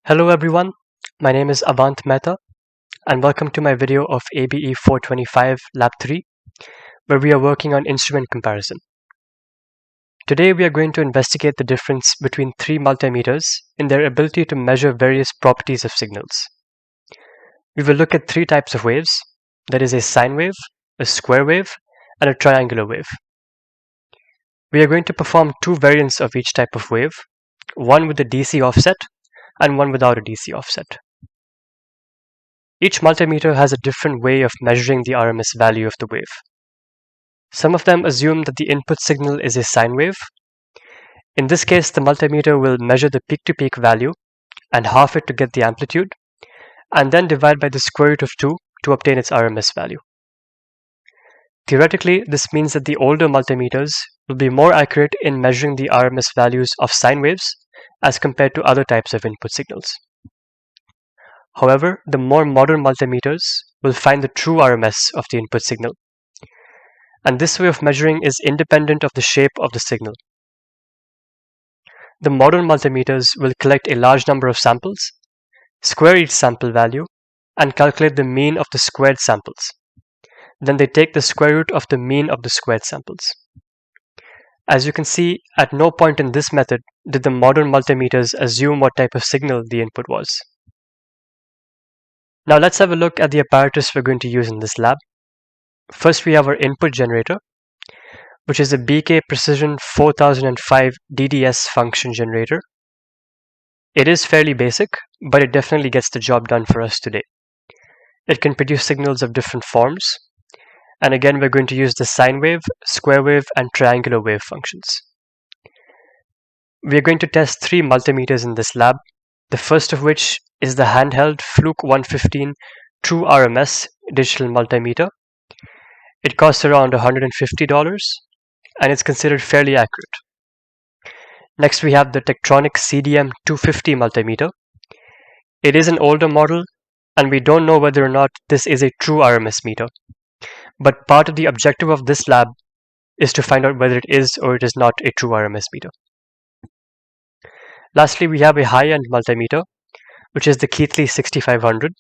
Hello everyone, my name is Avant Mehta and welcome to my video of ABE425 Lab 3 where we are working on instrument comparison. Today we are going to investigate the difference between three multimeters in their ability to measure various properties of signals. We will look at three types of waves, that is a sine wave, a square wave, and a triangular wave. We are going to perform two variants of each type of wave, one with a DC offset and one without a DC offset. Each multimeter has a different way of measuring the RMS value of the wave. Some of them assume that the input signal is a sine wave. In this case, the multimeter will measure the peak-to-peak value and half it to get the amplitude, and then divide by the square root of 2 to obtain its RMS value. Theoretically, this means that the older multimeters will be more accurate in measuring the RMS values of sine waves as compared to other types of input signals. However, the more modern multimeters will find the true RMS of the input signal. And this way of measuring is independent of the shape of the signal. The modern multimeters will collect a large number of samples, square each sample value, and calculate the mean of the squared samples. Then they take the square root of the mean of the squared samples. As you can see, at no point in this method did the modern multimeters assume what type of signal the input was. Now let's have a look at the apparatus we're going to use in this lab. First we have our input generator, which is a BK Precision 4005 DDS function generator. It is fairly basic, but it definitely gets the job done for us today. It can produce signals of different forms. And again, we're going to use the sine wave, square wave, and triangular wave functions. We are going to test three multimeters in this lab, the first of which is the handheld Fluke 115 True RMS digital multimeter. It costs around $150 and it's considered fairly accurate. Next, we have the Tektronix CDM 250 multimeter. It is an older model and we don't know whether or not this is a true RMS meter. But part of the objective of this lab is to find out whether it is or it is not a true RMS meter. Lastly, we have a high-end multimeter, which is the Keithley 6500.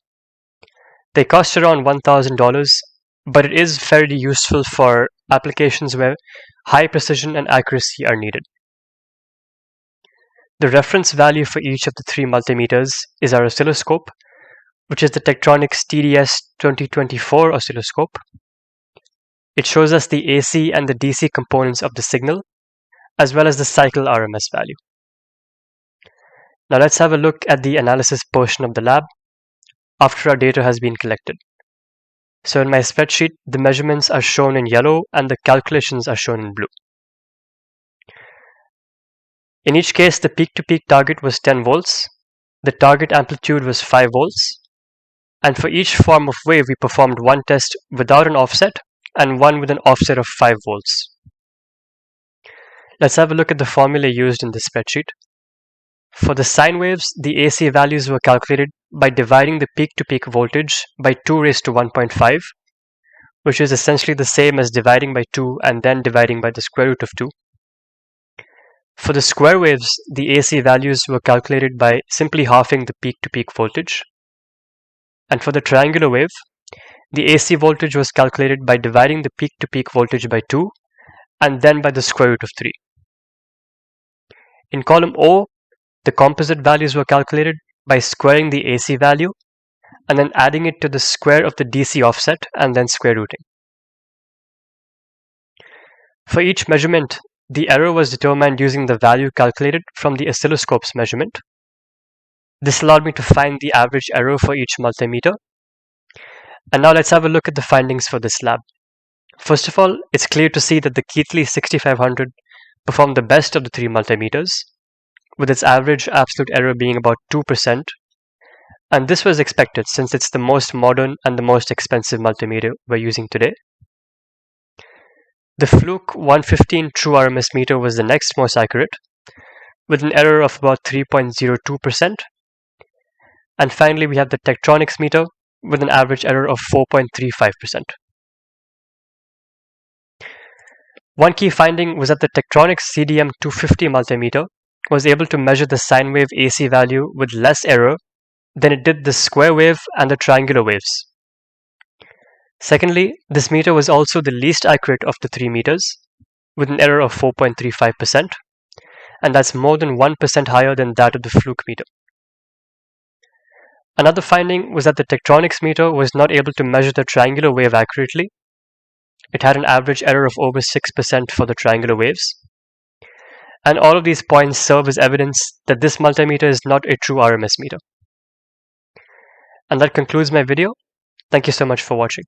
They cost around $1,000, but it is fairly useful for applications where high precision and accuracy are needed. The reference value for each of the three multimeters is our oscilloscope, which is the Tektronix TDS 2024 oscilloscope. It shows us the AC and the DC components of the signal, as well as the cycle RMS value. Now let's have a look at the analysis portion of the lab after our data has been collected. So in my spreadsheet, the measurements are shown in yellow and the calculations are shown in blue. In each case, the peak-to-peak target was 10 volts, the target amplitude was 5 volts, and for each form of wave, we performed one test without an offset and one with an offset of 5 volts. Let's have a look at the formula used in this spreadsheet. For the sine waves, the AC values were calculated by dividing the peak-to-peak voltage by 2 raised to 1.5, which is essentially the same as dividing by 2 and then dividing by the square root of 2. For the square waves, the AC values were calculated by simply halving the peak-to-peak voltage. And for the triangular wave, the AC voltage was calculated by dividing the peak-to-peak voltage by 2 and then by the square root of 3. In column O, the composite values were calculated by squaring the AC value and then adding it to the square of the DC offset and then square rooting. For each measurement, the error was determined using the value calculated from the oscilloscope's measurement. This allowed me to find the average error for each multimeter. And now let's have a look at the findings for this lab. First of all, it's clear to see that the Keithley 6500 performed the best of the three multimeters, with its average absolute error being about 2%. And this was expected since it's the most modern and the most expensive multimeter we're using today. The Fluke 115 True RMS meter was the next most accurate, with an error of about 3.02%. And finally, we have the Tektronix meter with an average error of 4.35%. One key finding was that the Tektronix CDM 250 multimeter was able to measure the sine wave AC value with less error than it did the square wave and the triangular waves. Secondly, this meter was also the least accurate of the 3 meters, with an error of 4.35%, and that's more than 1% higher than that of the fluke meter. Another finding was that the Tektronix meter was not able to measure the triangular wave accurately. It had an average error of over 6% for the triangular waves. And all of these points serve as evidence that this multimeter is not a true RMS meter. And that concludes my video. Thank you so much for watching.